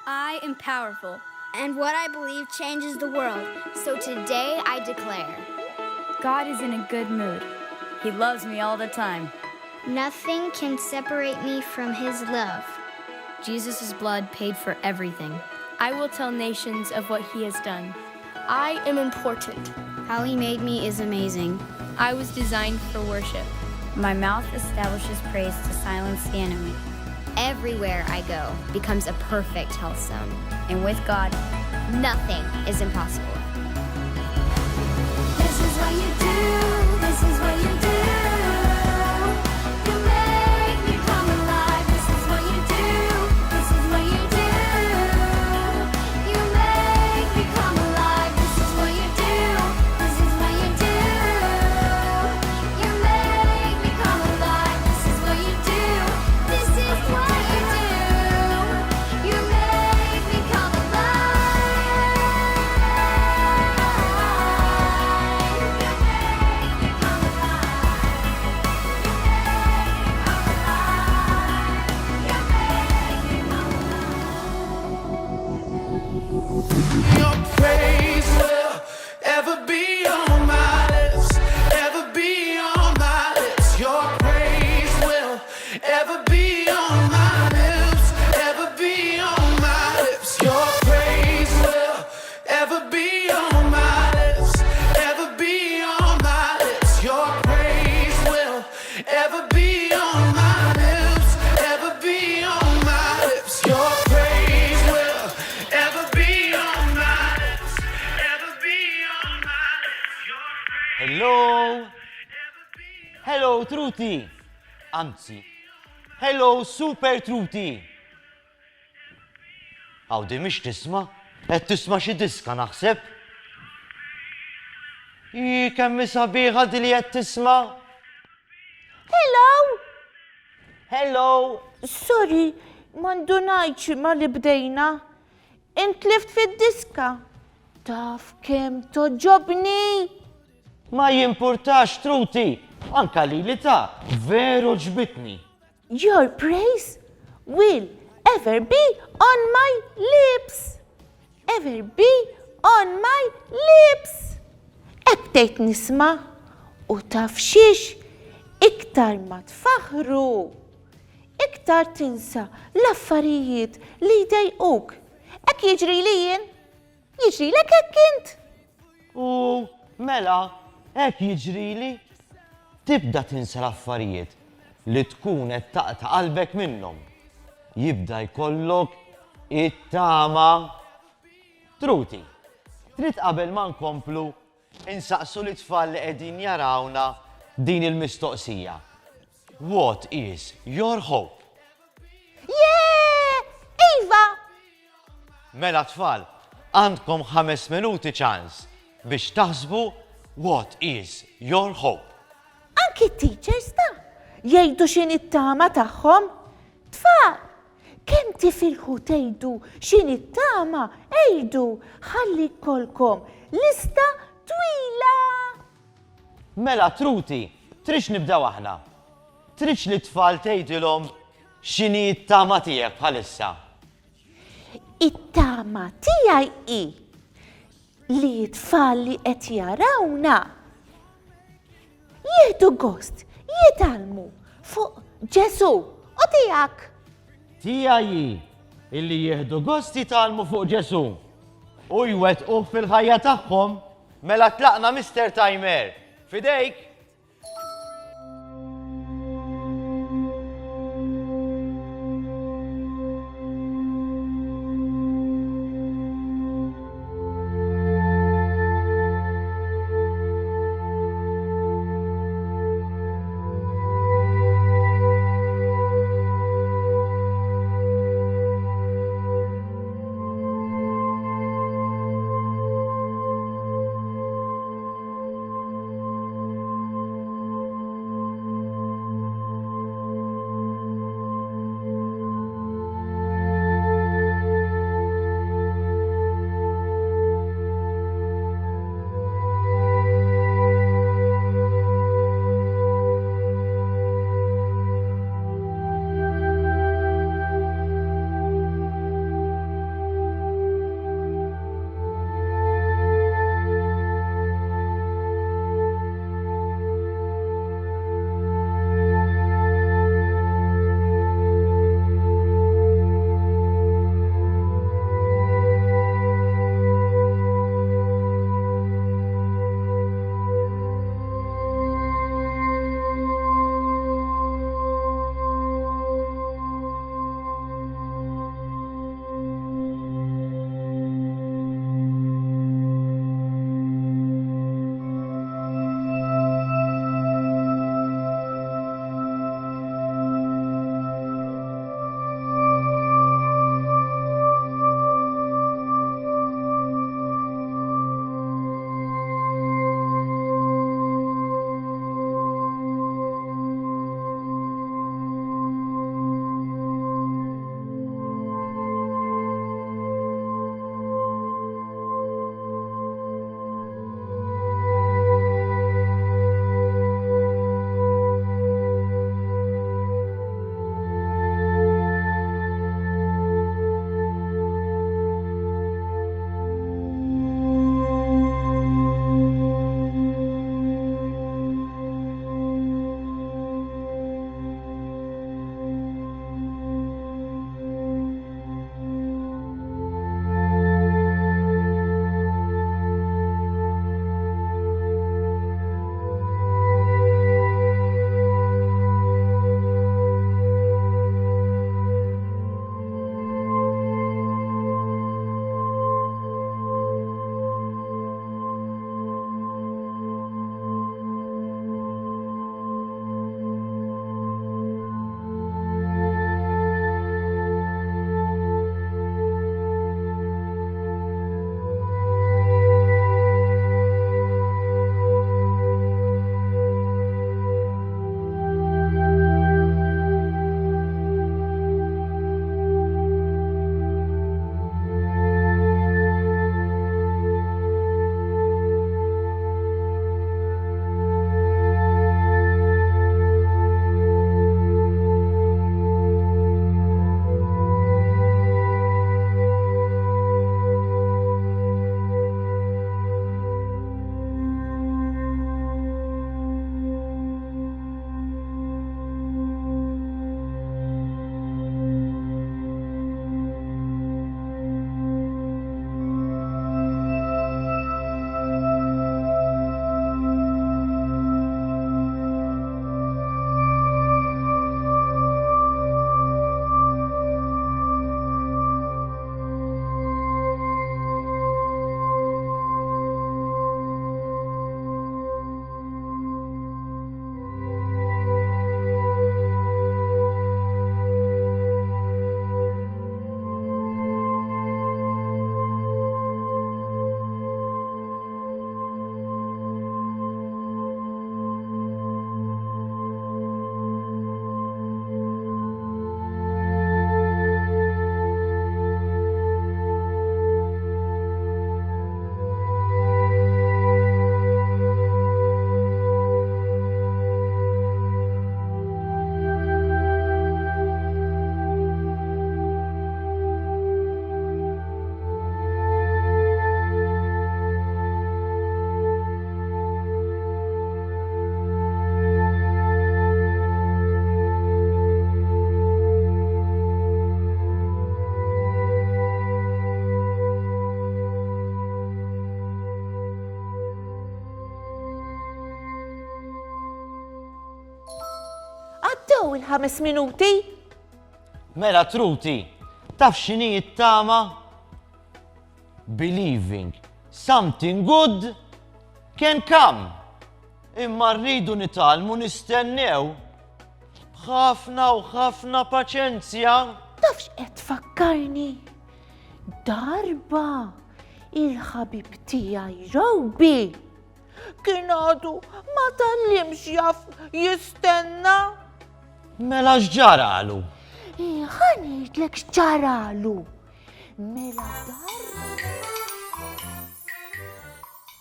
I am powerful. And what I believe changes the world. So today I declare, God is in a good mood. He loves me all the time. nothing can separate me from his love. Jesus' blood paid for everything. I will tell nations of what he has done. I am important. How he made me is amazing. I was designed for worship. My mouth establishes praise to silence the enemy. Everywhere I go becomes a perfect health zone. And with God, Nothing is impossible. This is what you do, this is what you do. You make me come alive. This is what you do, this is what you do. You make me come alive. This is what you do, this is what you do. You make me come alive. This is what you do, this is what you do. You make me come alive. Your praise will ever be on my lips, ever be on my lips. Your praise will ever be on my lips, ever be on my lips. Your praise will ever be on my lips, ever be on my lips. Your praise will ever be on my lips, ever be on my lips. Your praise will ever be on my lips, ever be on my lips. Your praise Hello? Hello, Truti! Anzi, hello, Super Truti! Għaw di mish tisma? Et tisma xi diska naħseb? Kemmi sabiħa di li qed tisma? Hello! Hello! Sorry, mandunajċ ma li bdejna. Intlift fid-diska. Taf kem toġobni. Ma jimpurtax, Truti! Anka li ta' veru ġbitni. Your praise will ever be on my lips. Ever be on my lips. Ebdejt nisma u taf xiex iktar ma tfaħru. Iktar tinsa l-affarijiet li jdejquk. Ek jiġri li jien, jiġri lek ek int. U mela, hekk jiġrili, tibda tinsa l-affarijiet li tkun qed taqta' qalbek minnhom. Jibda jkollok it-tama. Truti, trid qabel ma nkomplu insaqsu l-tfal li qegħdin jarawna din il-mistoqsija. What is your hope? Yeah! Iva! Mela tfal, għandkom 5 minuti ċans biex taħsbu what is your hope. Anki teachers ta' jgħidu xin it-tama tagħhom. Tfal, kemm tifilħu tgħidu xin it-tama ejdu ħalli kolkom lista twila. Mela Truti, trix nibdew aħna. Trix li tfal tgħidilhom x'inhi t-tama tiegħek bħalissa. It-tama tiegħi hi li t-tfal li qed jarawna jieħdu gost, jitalmu fuq Ġesu u tiegħek. Tiegħi illi jieħdu gost jitalmu fuq Ġesu u jwettqu fil-ħajja tagħhom mela tlaqna Mr. Timer. Fidejk! l-ewwel 5 minuti? Mela Truti, taf x'inhi t-tama? Believing something good can come. Imma rridu nitalmu nistennew ħafna u ħafna paċenzja. Tafx qed fakkarni? Darba il-ħabib tiegħi Robi kien għadu ma tallimx jaf jistenna. Mela x'ġaralu? Ħanidlek x'ġaralu. Mela darba.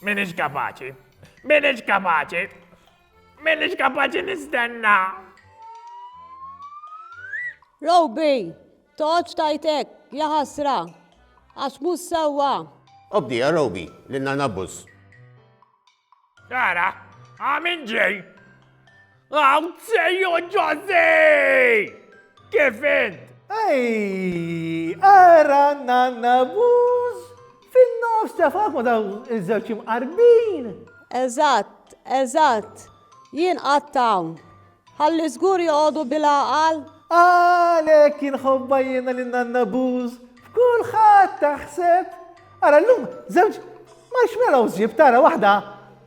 Minix kapaċi nistenna. Robi, toċ tajtek, jaħasra, għax mus sewa. Obdi ja Robi, l-inna nabbus. Ċara, għamin ġej. Għaw tsejju ġozi! Kif int? Ej, ara nanna buz! Fin-nofs tafak ma daw iż-żewġ imqarbin. Eżatt, jien qattawn. Ħalli żgur joqogħdu bil-aqal. Għalek inħobba jiena l-nanna buz. F'kulħadd taħseb. Ara llum żewġ marshmallows ġib tara waħda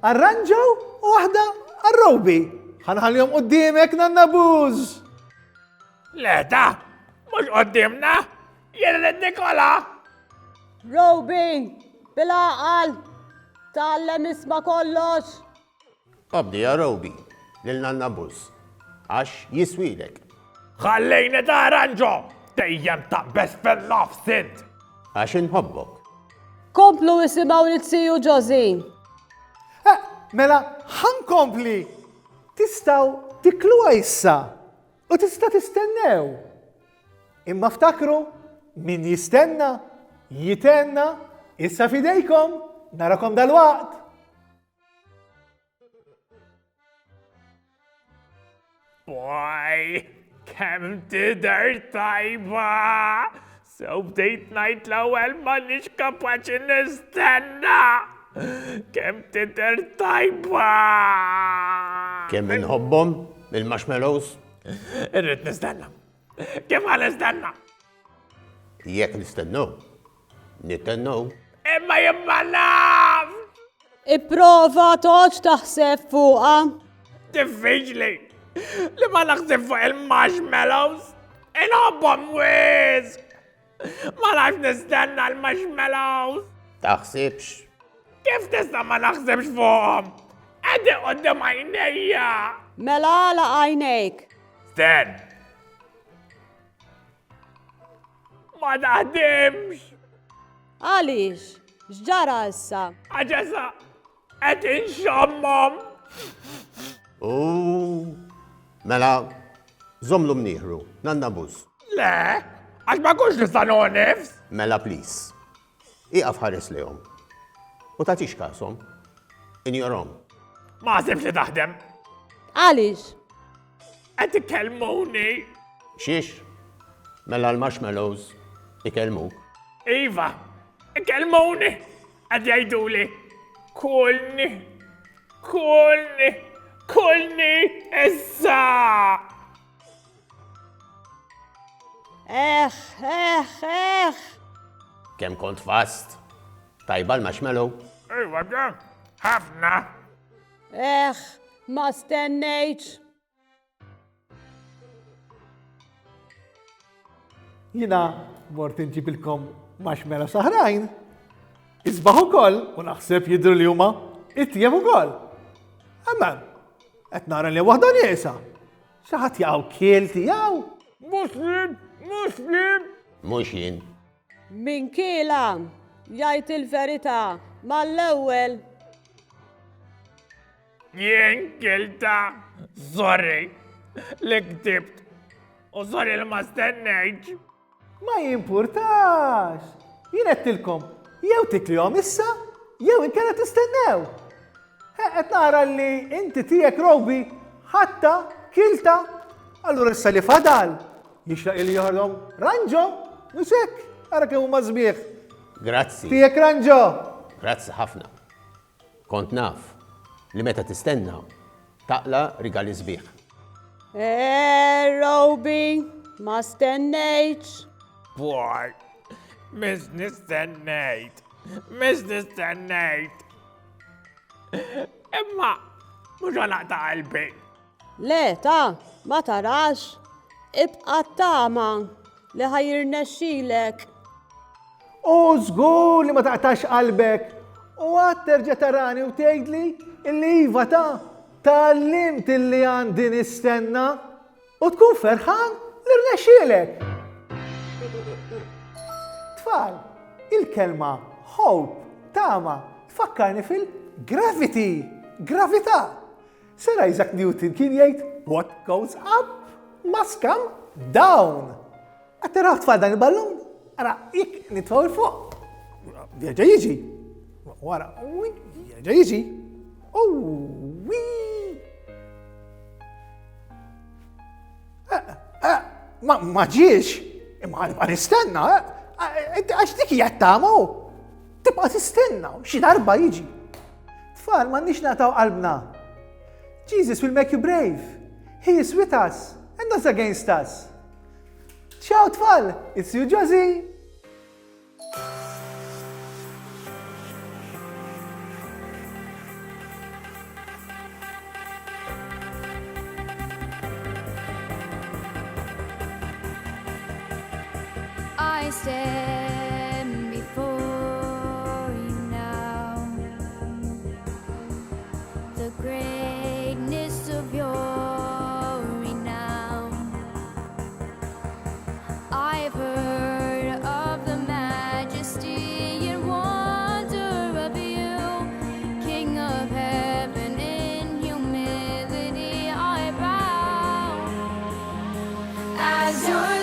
arranġo u waħda arrobi. Ħanħallihom qudiemek nanna buz. Leta, mux qoddimna, jena Nikola. Robi, bil-aqal, tallem isma kollox. Obdi ja Robi, l-nanna nabbus. Għax jiswilek. Ħallejni ta' aranġo, dejjem taqbess fil-nofsint. Għax inħobbok. Komplu isimaw li tsiju ġozin. Mela, ħankompli. Tistaw tiklu issa u tista' tistennew. Imma ftakru, min jistenna, jitenna, issa fidejkom, narakom dal-waqt. Boy, kem tidher tajba. So bdejt najt l-ewwel ma nix kapaċi nistenna. Kem tidher tajba. Kemm inħobbhom il-marshmallows? Irrid nistenna. Kif għal nistenna? Jekk nistennew, nitennew. Imma naf! Ipprova toċ taħseb fuqa. Diffiċli li ma naħseb fuq il-marshmallows. Inħobbhom wisq. Ma nafx nistenna l-marshmallows. Taħsibx? Kif tista' ma naħsebx fuqhom? Għaddi qoddim għajnejja. Mela għala għajnejk. Sten. Ma taħdimx. Għalix, xġara issa? Għaġasa, qed inxommhom. Mela, żomlu mnieħru, nanna buz. Le, għax ma kunx nista' nifs. Mela please, iqaf ħares lehom. U tagħtix kasom, injorhom. Ma sibx li taħdem. Għalix? Qed ikellmuni. Xiex, mela l-marshmallows ikellmuk. Iva, ikellmuni. Qed jgħiduli kulni issa. Kemm kont fast? Tajba l-marshmallow? Iva da, ħafna. Ma stennejċ. Jina mort inġibilkom marshmallows saħrajn. Isbaħ ukoll u naħseb jidru li huma it-tiem ukoll. Amman, qed nara li waħda niesa. Xi ħadd jaqgħu kiel tiegħu. Muslim. Mhux jien. Min kiela jgħid il-verità mal-ewwel. Jien kilta, sorry li ktibt u sorry li ma stennejċ. Ma jimpurtax. Jien qedtilkom, jew tiklihom issa, jew inkella tistennew. Qed nara li inti tiegħek Robi ħatta kilta, allura issa li fadal jixraq li joħodhom ranġo, mhux hekk, ara kemm huma sbieħ. Grazzi. Tiegħek ranġo. Grazzi ħafna. Kont naf li meta tistenna taqla rigali sbieħ. Roby, ma stennejċ. Boy, mis nistennejt. Imma, mux għalaqta qalbi. Le, ma tarax. Ibqa tama li ħajirnexxilek. U żgur li ma taqtax qalbek. U għad terġa' tarani u tgħidli illi iva tallimt illi għandi nistenna u tkun ferħan li rnexxielek. Tfal, il-kelma hope, tama, tfakkarni fil-gravity, gravità. Sir Isaac Newton kien jgħid what goes up must come down. Għattaraw tfal dan il-ballun, għara jek nitfaw il-fuq. Vjaġġa jiġi. Wara, vjaġġa jiġi. Ma ġiex, imma nibqa nistenna, għax dik jattama u tibqa tistenna, xi darba jiġi. Tfal, ma nix nataw qalbna. Jesus will make you brave. He is with us and not against us. Ciao tfal, it's you Josie. I stand before you now. The greatness of your renown. I've heard of the majesty and wonder of you, King of heaven. In humility I bow as your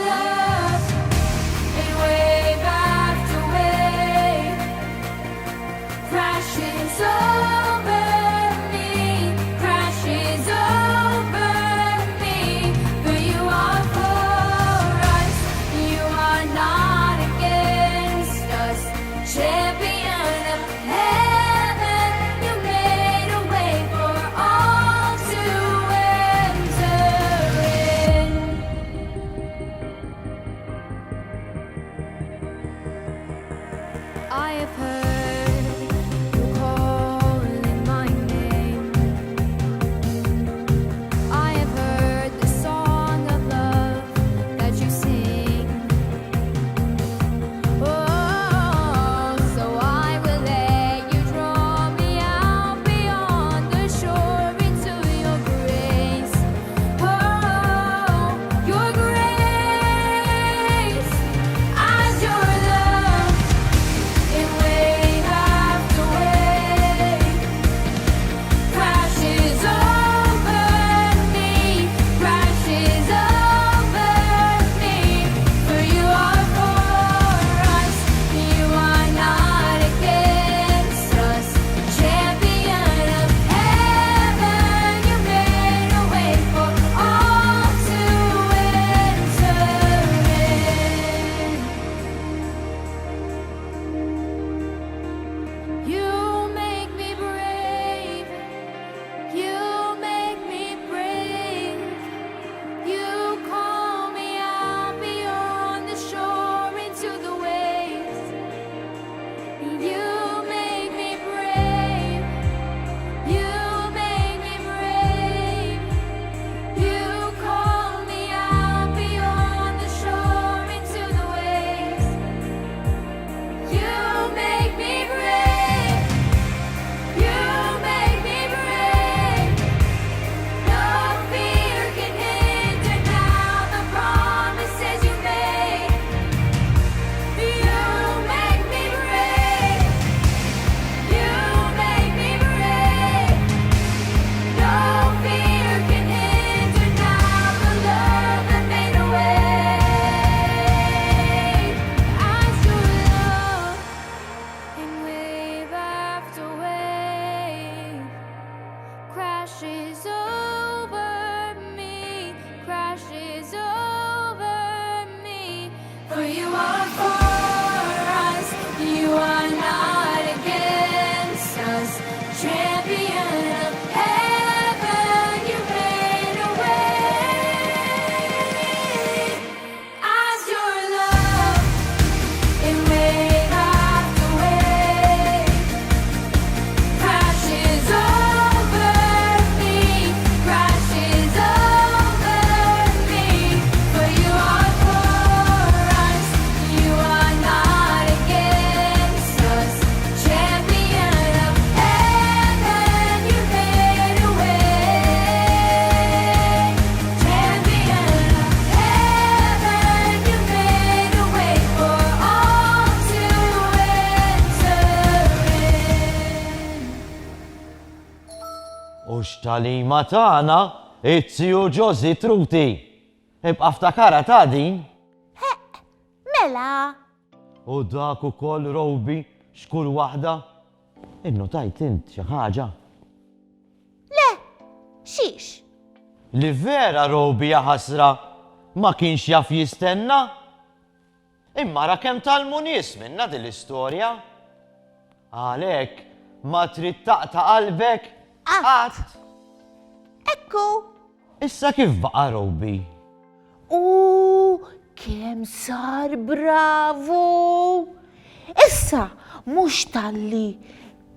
champion of heaven, you made a way. X'talima tagħna it-tiju Ġozi Truti. Ibqa' ftakara ta' din. Mela, U dak ukoll Robi xkull waħda. Innotajt int xi ħaġa. le, xiex? Li vera Robi ja ħasra ma kienx jaf jistenna. Imma ra kemm talmu nies minna din l-istorja. Għalhekk ma trid taqta' qalbek qatt. Ekku, Issa kif baqa' Robi? u kem sar bravu. Issa, mux talli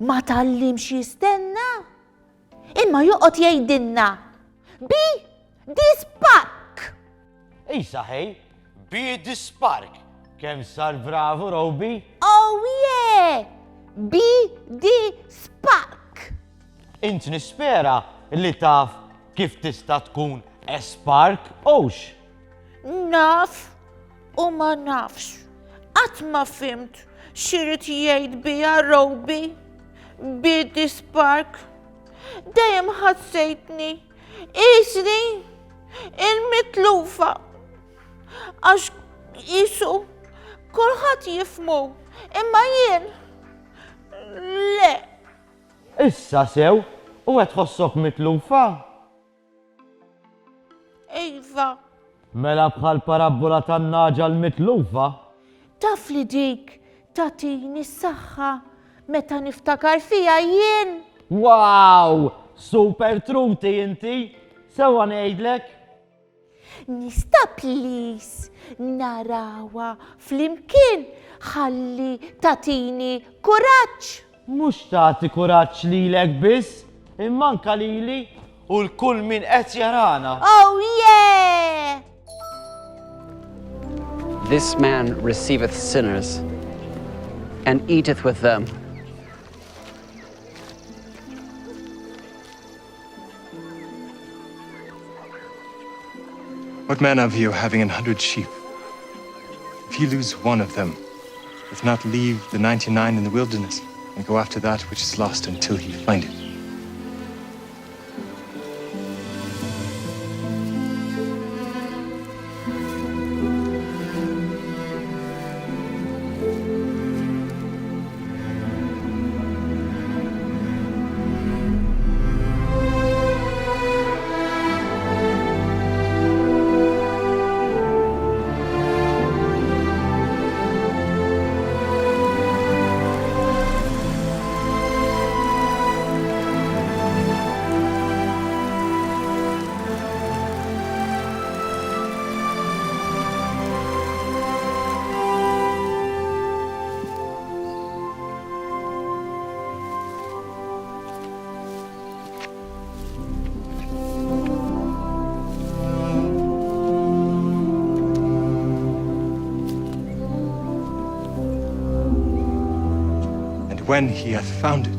ma tallimx jistenna. Imma joqgħod jgħidilna di spark. Isa ħej, Bidi Spark. Kemm sar bravu Robi? Oh yeah, di spark. Int nispera li taf kif tista' tkun Spark Ox. Naf u ma nafx. Qatt ma fimt x'irid jgħid biha Robi. Bidi spark. Dejjem ħassejtni isni il-mitlufa. Għax isu kulħadd jifmu, imma jien le. Issa sew, u qed tħossok mitlufa? Iva, Mela bħal parabola tan-naġa l-mitlufa? taf li dik tatini s-saħħa meta niftakar fija jien. Wow! Super Truti inti! Sewa ngħidlek? Nista please narawa flimkien ħalli tatini kuraġġ. Mhux tagħti kuraġġ lilek biss, imma anke lili u l-kull min qed jarana. Oh yeah! This man receiveth sinners and eateth with them. What manner of you, having 100 sheep, if you lose one of them, doth not leave the 99 in the wilderness and go after that which is lost until he find it? When he hath found it,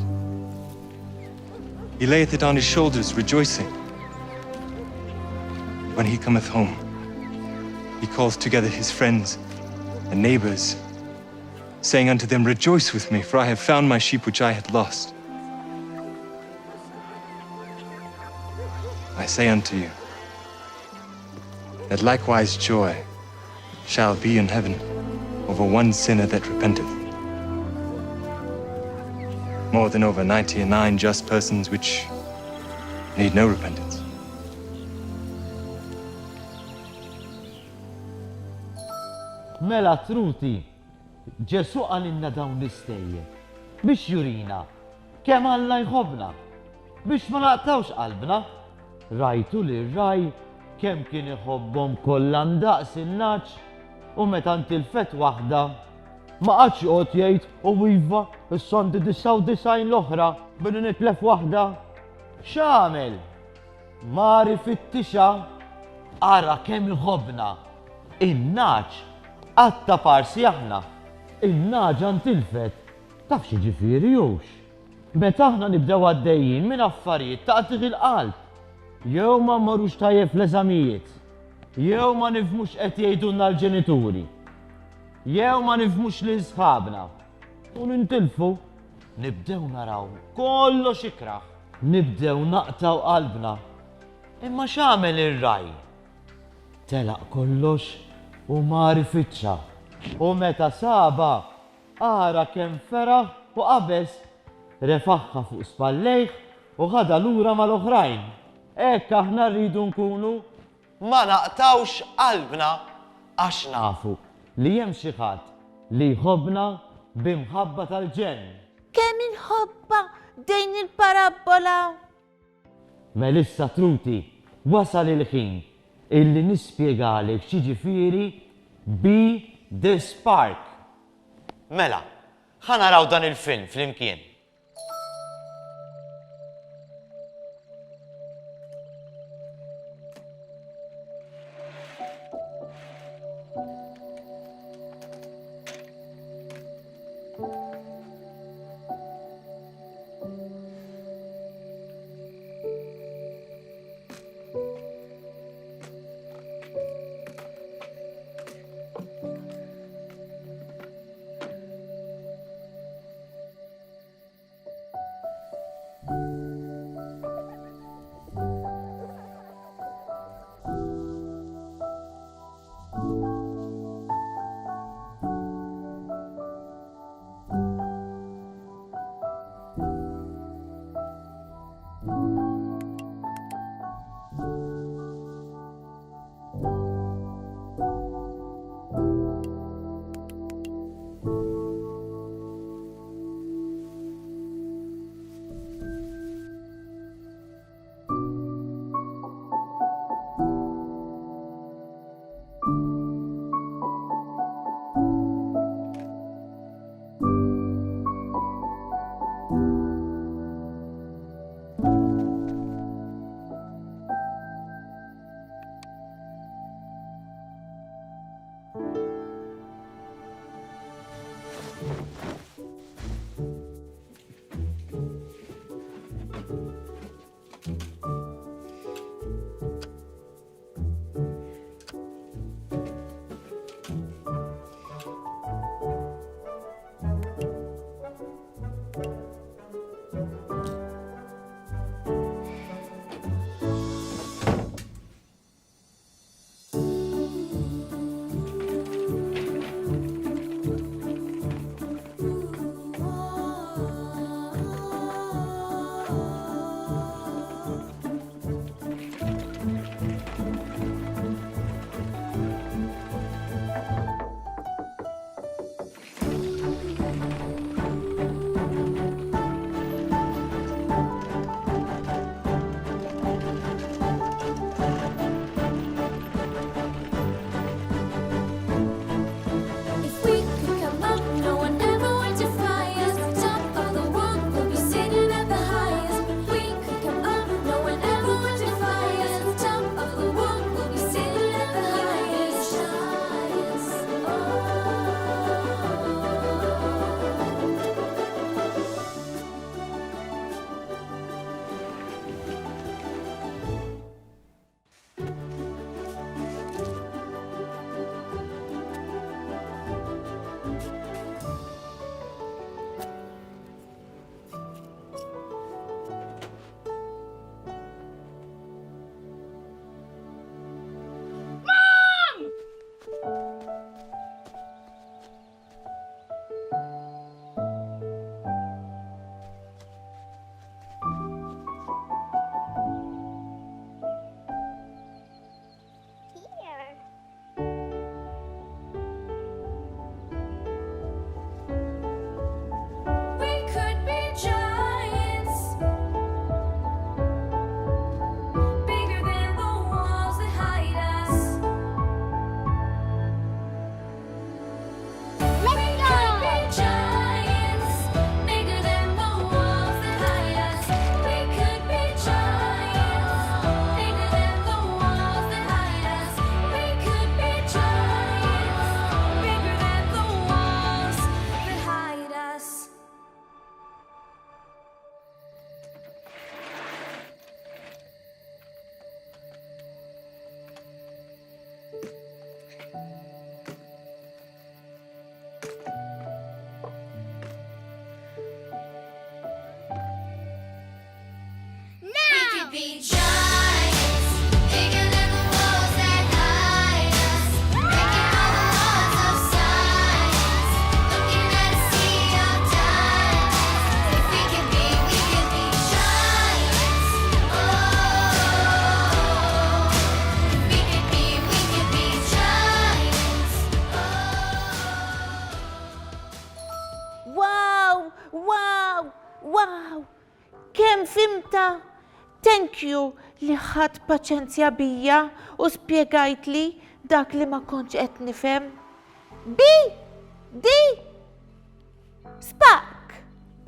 he layeth it on his shoulders, rejoicing. When he cometh home, he calleth together his friends and neighbors, saying unto them, Rejoice with me, for I have found my sheep which I had lost. I say unto you, that likewise joy shall be in heaven over one sinner that repenteth, more than over 99 just persons which need no repentance. Mela Truti, Ġesu għalinna dawn l-istejje biex jurina kemm Alla jħobbna biex ma naqtawx qalbna. Rajtu li r-raj kemm kien iħobbhom kollha ndaqs in-naċ u meta ntilfet waħda ma qatx joqgħod jgħid u iva is-sondi 99 l-oħra billi nitlef waħda. X'għamel? Mari fit-tixa ara kemm iħobbna. In-naċ għatta parsi aħna. In-naġa ntilfet. Taf xi ġifieri hux? Meta aħna nibdew għaddejjin minn affarijiet taqtih il-qalb. Jew ma mmorrux tajjeb fl-eżamijiet. Jew ma nifhmux qed jgħidulna l-ġenituri. Jew ma nifhmux lil sħabna. U nintilfu, nibdew naraw kollox ikraħ. nibdew naqtaw qalbna. Imma x'għamel ir-raj? Telaq kollox u mar ifittxa. U meta saba ara kemm feraħ u qabeż refaħħa fuq spallejh u ħada lura mal-oħrajn. Hekk aħna rridu nkunu ma naqtawx qalbna għax nafu li hemm xi ħadd li jħobbna b'imħabba tal-ġenn. Kemm inħobba dejn il-parabola. Melissa Truti, wasal il-ħin illi nispjegalek x'jiġifieri Be the Spark. Mela, ħanaraw dan il-film flimkien. Kemm fimta? Thank you li ħadd paċenzja bija u spjegajt li dak li ma kontx qed nifhem. Di spark.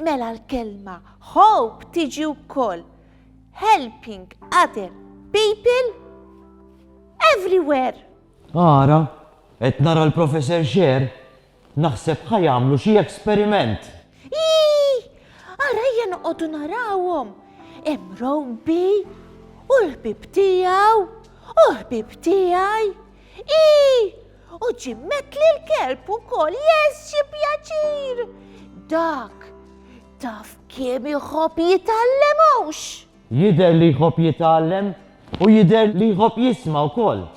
Mela l-kelma hope tiġi wkoll helping other people everywhere. Ara, qed nara l-professor Xer, naħseb ħajamlu xi esperiment. Ara jien noqogħdu narawhom. Hemm Robi u l-ħbib tiegħu u l-ħbib tiegħi. U ġimmet li l-kelb ukoll, xi pjaċir. Dak taf kemm iħobb jitgħallemux. Jidher li jħobb jitgħallem u jidher li jħobb jisma' wkoll.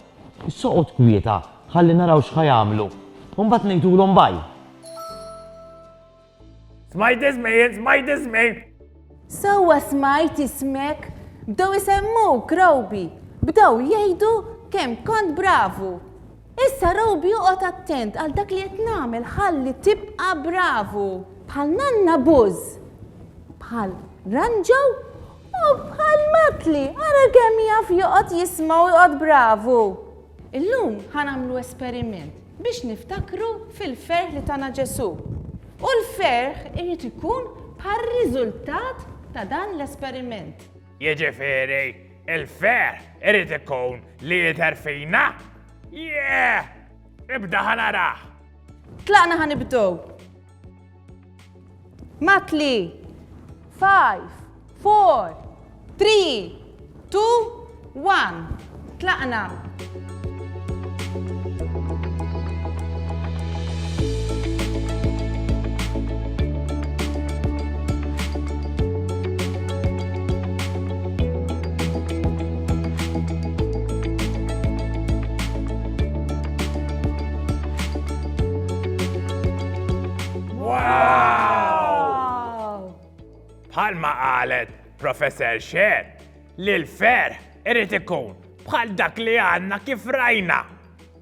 Is-soqgħod kwieta, ħalli naraw x'ħajamlu. U mbagħad ngħidulhom baj. Smajt ismi! Sewwa smajt ismek, bdew isemmuk Robi, bdew jgħidu kemm kont bravu. Issa Robi joqgħod attent għal dak li qed nagħmel ħalli tibqa' bravu. Bħal Nanna Buzz, bħal Ranġaw u bħal Matli, ara kemm jaf joqgħod jisma' u joqgħod bravu. Illum ħanamlu esperiment biex niftakru fil-ferħ li tana Ġesu. U l-ferħ irid ikun bħal riżultat ta' dan l-esperiment. Jiġifieri, il-ferħ irid ikun li jiterfina? Ibda ħanaraħ. Tlaqna ħanibdew. Matli. 5, 4, 3, 2, 1. Tlaqna. Bħalma qalet Professor Xer li l-ferħ irid ikun bħal dak li għandna kif rajna.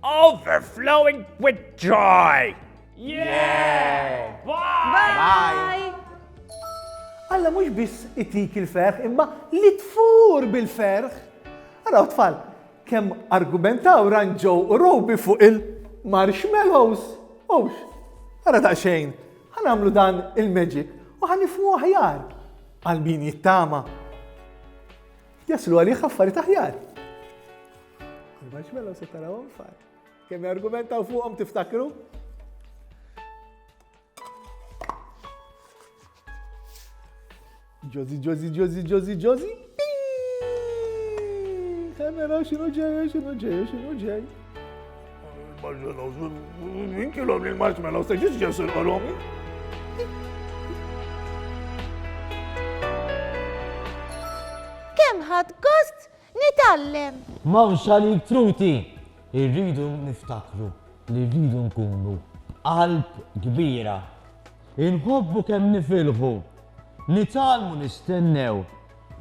Overflowing with joy! Bye! Alla mhux biss itik il-ferħ, imma li tfur bil-ferħ. Araw tfal, kemm argumentaw Ranġaw u Robi fuq il-marshmallows. Ux, ara daqsxejn, ħanamlu dan il-magic u ħanifmu aħjar. Għal min jittama. Jaslu għalli ħaffari taħjar. Il-marshmallows se tarawhom far. Kemm argumentaw fuqhom tiftakru? Jozi. Naraw xinu ġej. Marshmallows, min kilhom li l-marshmallows, se ġis ġesu l-qolhom? Kemm ħadd gost nitgħallem. M'hawnx għalik truti. Irridu niftakru li rridu nkunu qalb kbira. Inħobbu kemm nifilħu. Nitgħallmu nistennew.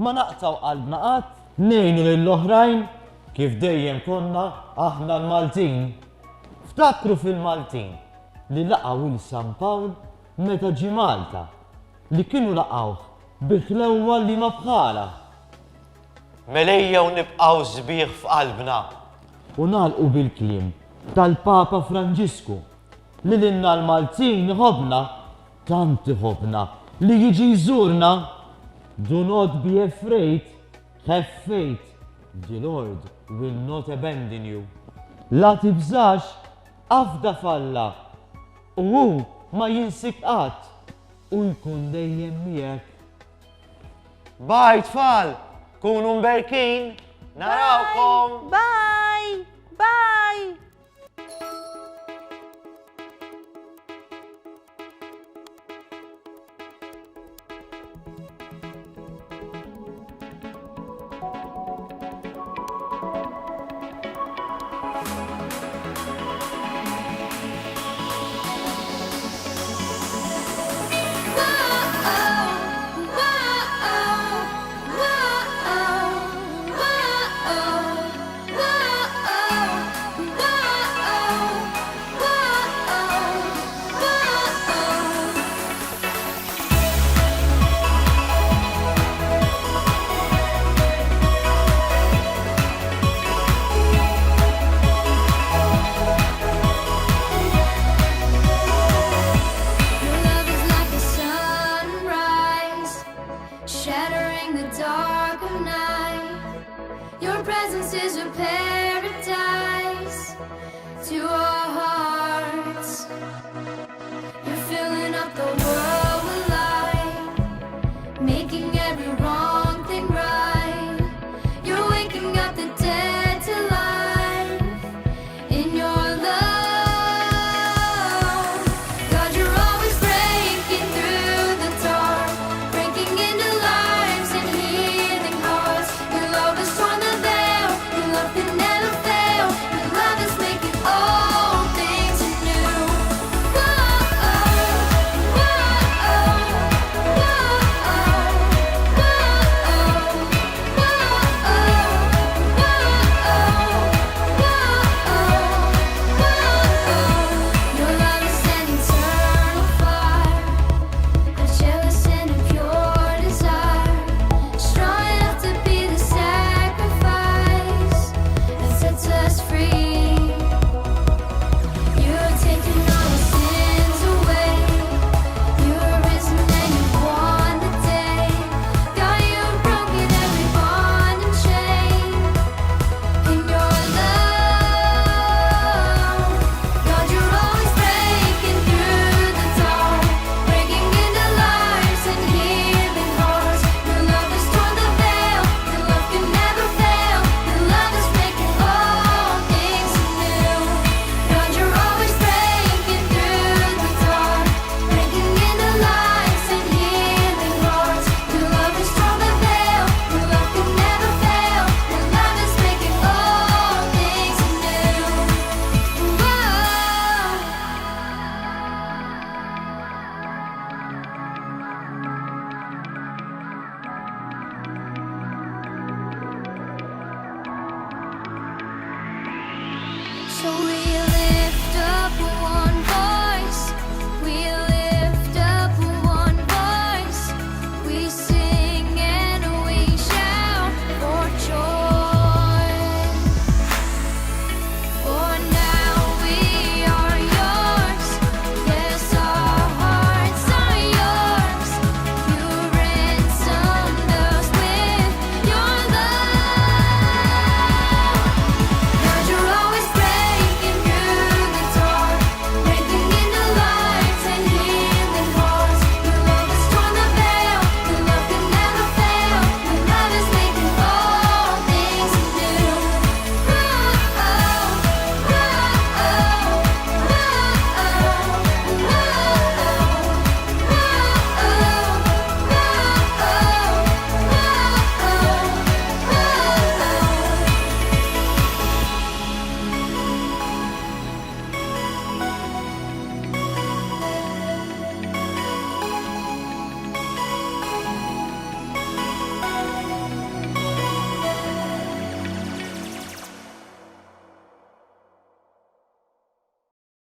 Ma naqtaw qalbna qatt, ngħinu lill-oħrajn kif dejjem konna aħna l-Maltin. Ftakru fil-Maltin li laqgħu il San Pawl meta ġie Malta li kienu laqgħuh bi ħlewwa li ma bħala. Melejja u nibqgħu sbieħ f'qalbna. U nagħlqu bil-kliem tal-Papa Franġisku li lilna l-Maltin iħobbna, tant iħobbna li jiġi jżurna. Do not be afraid, have faith. The Lord will not abandon you. La tibżax, afda falla. U hu ma jinsik qatt u jkun dejjem miegħek. Bye tfal, kunu mberkin, narawkom. Bye.